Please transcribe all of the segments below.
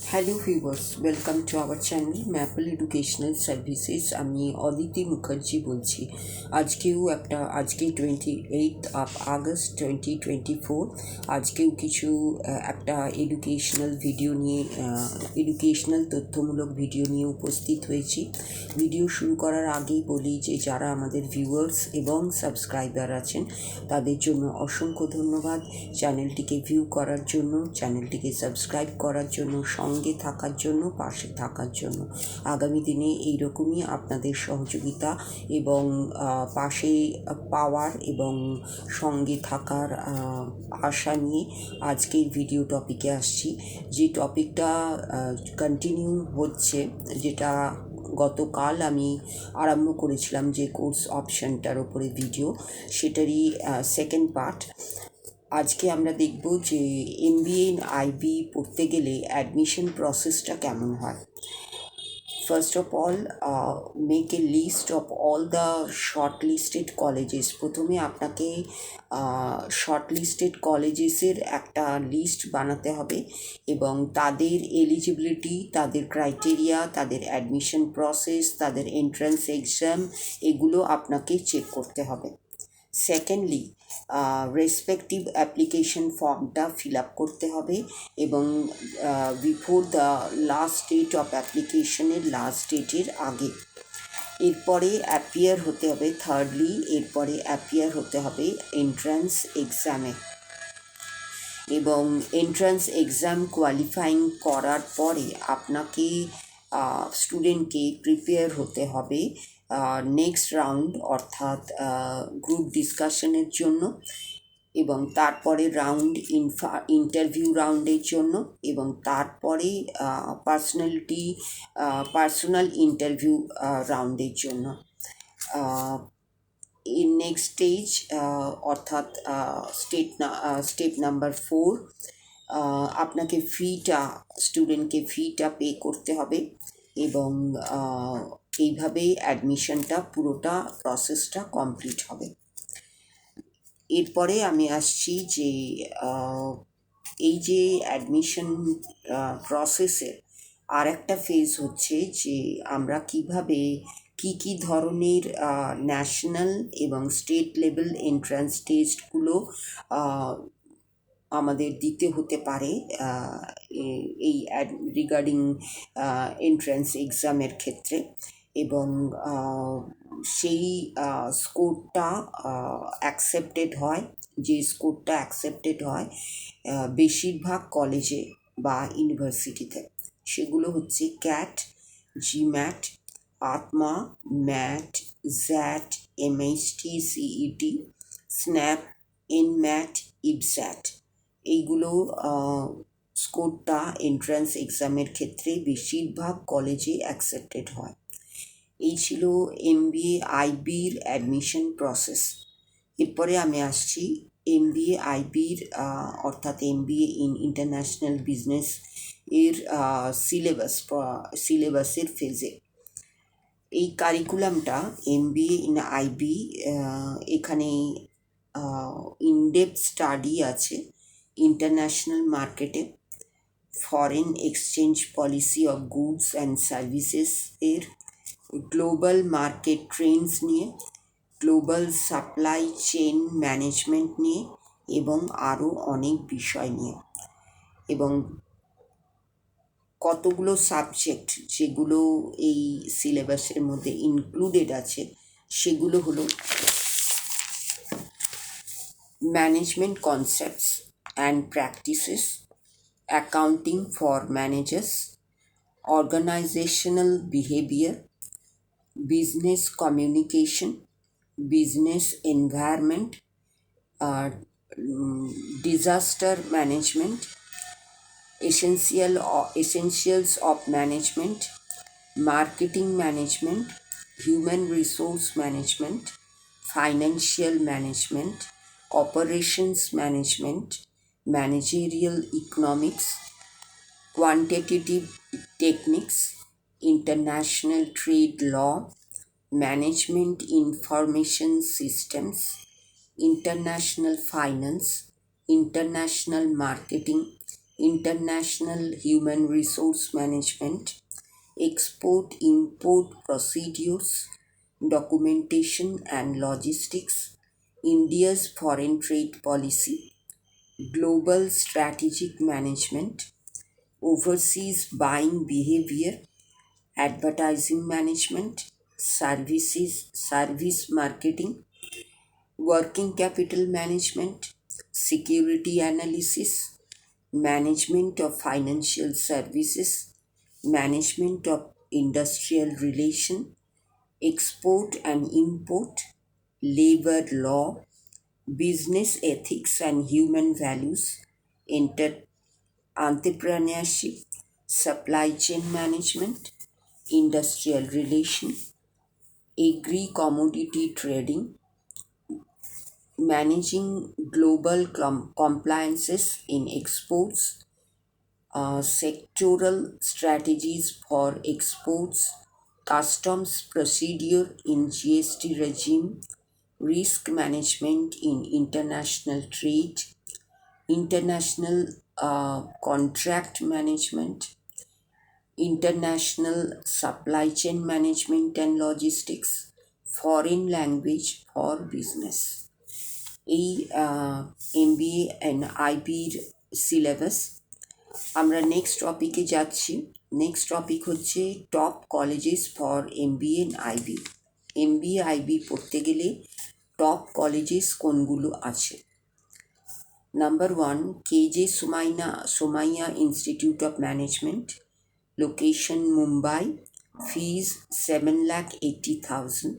Hello viewers, welcome to our channel maple educational services. আমি অদিতি মুখার্জি বলছি। আজকে 28 আগস্ট 2024। আজকেও কিছু একটা এডুকেশনাল তথ্যমূলক ভিডিও নিয়ে উপস্থিত হয়েছি। ভিডিও শুরু করার আগেই বলি যে যারা আমাদের ভিউয়ার্স এবং সাবস্ক্রাইবার আছেন তাদের জন্য অসংখ্য ধন্যবাদ। চ্যানেলটিকে ভিউ করার জন্য, চ্যানেলটিকে সাবস্ক্রাইব করার জন্য, সঙ্গে থাকার জন্য, পাশে থাকার জন্য। আগামী দিনে এইরকমই আপনাদের সহযোগিতা এবং পাশে পাওয়ার এবং সঙ্গে থাকার আশা নিয়ে আজকের ভিডিও টপিকে আসছি। যে টপিকটা কন্টিনিউ হচ্ছে, যেটা গতকাল আমি আরম্ভ করেছিলাম, যে কোর্স অপশানটার ওপরে ভিডিও, সেটারই সেকেন্ড পার্ট। আজকে আমরা দেখব যে এমবিএ ইন আইবি পড়তে গেলে অ্যাডমিশন প্রসেসটা কেমন হয়। First of all, make a list of all the short listed colleges. প্রথমে আপনাকে শর্ট লিস্টেড কলেজেসের একটা লিস্ট বানাতে হবে এবং তাদের এলিজিবিলিটি, তাদের ক্রাইটেরিয়া, তাদের অ্যাডমিশন প্রসেস, তাদের এন্ট্রান্স এক্সাম, এগুলো আপনাকে চেক করতে হবে। সেকেন্ডলি, রেসপেক্টিভ অ্যাপ্লিকেশন ফর্মটা ফিল আপ করতে হবে এবং before the last date of অ্যাপ্লিকেশনের লাস্ট ডেটের আগে। এরপরে অ্যাপিয়ার হতে হবে এন্ট্রান্স এক্সামে এবং এন্ট্রান্স এক্সাম কোয়ালিফাইং করার পরে আপনাকে স্টুডেন্টকে প্রিপেয়ার হতে হবে নেক্সট রাউন্ড, অর্থাৎ গ্রুপ ডিসকাশনের জন্য, এবং তারপরে ইন্টারভিউ রাউন্ডের জন্য, এবং তারপরে পার্সোনাল ইন্টারভিউ রাউন্ডের জন্য। ইন নেক্সট স্টেজ, অর্থাৎ স্টেপ নাম্বার 4, আপনাকে স্টুডেন্টকে ফিটা পে করতে হবে এবং এইভাবেই অ্যাডমিশনটা পুরোটা প্রসেসটা কমপ্লিট হবে। এরপরে আমি আসছি যে এই যে অ্যাডমিশন প্রসেসের আর একটা ফেজ হচ্ছে যে আমরা কিভাবে কী ধরনের ন্যাশনাল এবং স্টেট লেভেল এন্ট্রান্স টেস্টগুলো আমাদের দিতে হতে পারে এই রিগার্ডিং এন্ট্রান্স এক্সামের ক্ষেত্রে, এবং সেই স্কোরটা অ্যাকসেপ্টেড হয় বেশিরভাগ কলেজে বা ইউনিভার্সিটিতে। সেগুলো হচ্ছে ক্যাট, জিম্যাট, আত্মা, ম্যাট, জ্যাট, এমএইচটি, সিইটি, স্ন্যাপ, এনম্যাট, ইবস্যাট। এইগুলো স্কোরটা এন্ট্রান্স এক্সামের ক্ষেত্রে বেশিরভাগ কলেজে অ্যাকসেপ্টেড হয়। এই ছিল এমবিএ আইবির অ্যাডমিশন প্রসেস। এরপরে আমি আসছি এমবিএ আইবির অর্থাৎ এমবিএ ইন ইন্টারন্যাশনাল বিজনেস এর সিলেবাসের ফেজে। এই কারিকুলামটা এমবিএ ইন আইবি, এখানে ইনডেপথ স্টাডি আছে ইন্টারন্যাশনাল মার্কেটে, foreign exchange policy of goods and services এর, গ্লোবাল মার্কেট ট্রেন্ডস নিয়ে, গ্লোবাল সাপ্লাই চেইন ম্যানেজমেন্ট নিয়ে, এবং আরও অনেক বিষয় নিয়ে। এবং কতগুলো সাবজেক্ট যেগুলো এই সিলেবাসের মধ্যে ইনক্লুডেড আছে সেগুলো হলো management concepts and practices, accounting for managers, organizational behavior, business communication, business environment, uh, disaster management, essentials of management, marketing management, human resource management, financial management, operations management, managerial economics, quantitative techniques, international trade law, management information systems, international finance, international marketing, international human resource management, export-import procedures, documentation and logistics, India's foreign trade policy, global strategic management, overseas buying behavior, advertising management, service marketing, working capital management, security analysis, management of financial services, management of industrial relation, export and import, labor law, business ethics and human values, entrepreneurship, supply chain management, industrial relation, agri commodity trading, managing global compliances in exports, sectoral strategies for exports, customs procedure in GST regime, risk management in international trade, international contract management, international supply chain management and logistics, foreign language for business. এই MBA and আইবির syllabus. আমরা next টপিকে যাচ্ছি। Next topic হচ্ছে top colleges for MBA and IB. MBA IB পড়তে গেলে top colleges কোনগুলো আছে? Number 1, KJ Somaiya Institute of Management, location Mumbai, fees 7,80,000.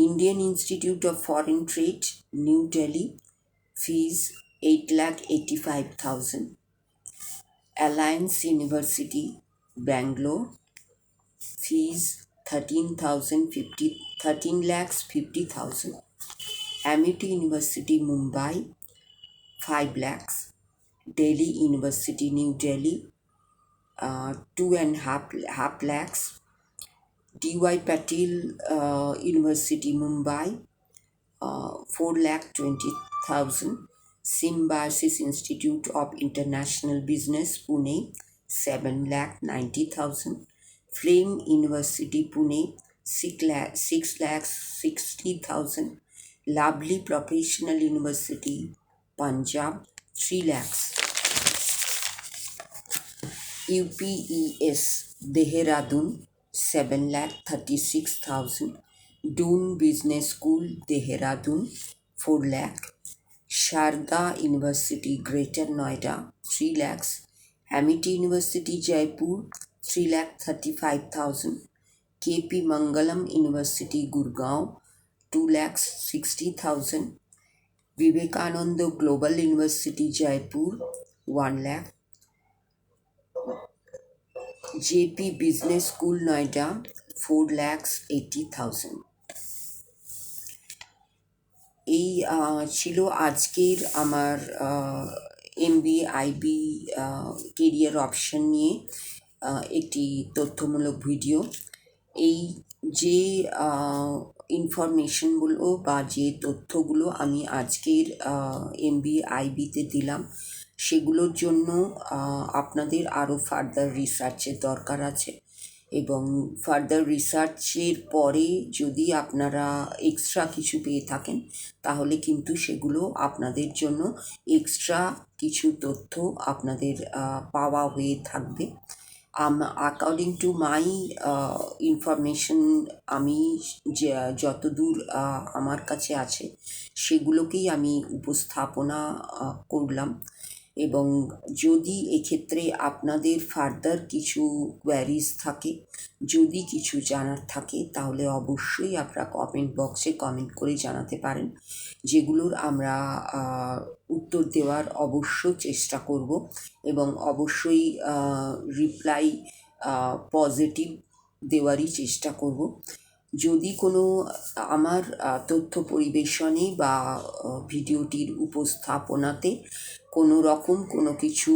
Indian Institute of Foreign Trade, New Delhi, fees 8,85,000. Alliance University, Bangalore, fees 13,50,000. Amity University, Mumbai, 5 lakhs. Delhi University, New Delhi, 2.5 lakhs. D.Y. Patil University, Mumbai, 4,20,000. Symbiosis Institute of International Business, Pune, 7,90,000. Flame University, Pune, 6,60,000. Lovely Professional University, Punjab, 3 lakhs. UPES, Dehradun, 7,36,000. Doon Business School, Dehradun, 4 lakh. Sharda University, Greater Noida, 3 lakhs. Amity University, Jaipur, 3,35,000. KP Mangalam University, Gurgaon, 2,60,000. Vivekananda Global University, Jaipur, 1 lakh. JP Business School, Noida, 4,80,000. এই ছিল আজকের আমার MBA IB career option নিয়ে একটি তথ্যমূলক video. এই যে ইনফরমেশনগুলো বা যে তথ্যগুলো আমি আজকের MBA আইবিতে দিলাম, সেগুলোর জন্য আপনাদের আরও ফার্দার রিসার্চের দরকার আছে, এবং ফার্দার রিসার্চের পরে যদি আপনারা এক্সট্রা কিছু পেয়ে থাকেন তাহলে কিন্তু সেগুলো আপনাদের জন্য এক্সট্রা কিছু তথ্য আপনাদের পাওয়া হয়ে থাকবে। অ্যাকর্ডিং টু মাই ইনফরমেশন, আমি যতদূর আমার কাছে আছে সেগুলোকেই আমি উপস্থাপনা করলাম। এবং যদি এক্ষেত্রে আপনাদের ফার্দার কিছু কোয়ারিজ থাকে, যদি কিছু জানার থাকে, তাহলে অবশ্যই আপনারা কমেন্ট বক্সে কমেন্ট করে জানাতে পারেন, যেগুলোর আমরা উত্তর দেওয়ার অবশ্য চেষ্টা করব, এবং অবশ্যই রিপ্লাই পজিটিভ দেওয়ারই চেষ্টা করব। যদি কোনো আমার তথ্য পরিবেশনে বা ভিডিওটির উপস্থাপনাতে কোনো রকম কোনো কিছু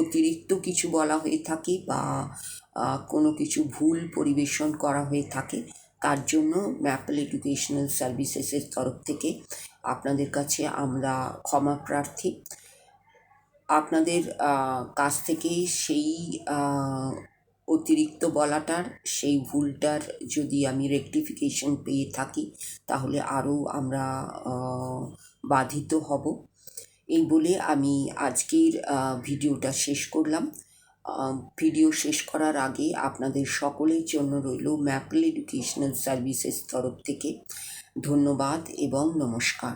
অতিরিক্ত কিছু বলা হয়ে থাকে বা কোনো কিছু ভুল পরিবেশন করা হয়ে থাকে, তার জন্য ম্যাপল এডুকেশনাল সার্ভিসেসের তরফ থেকে আপনাদের কাছে আমরা ক্ষমা প্রার্থী। আপনাদের কাছ থেকে সেই অতিরিক্ত বলাটার, সেই ভুলটার যদি আমি রেকটিফিকেশন পেয়ে থাকি তাহলে আরও আমরা বাধিত হব। এই বলে আমি আজকের ভিডিওটা শেষ করলাম। ভিডিও শেষ করার আগে আপনাদের সকলের জন্য রইল ম্যাপল এডুকেশনাল সার্ভিসেস তরফ থেকে ধন্যবাদ এবং নমস্কার।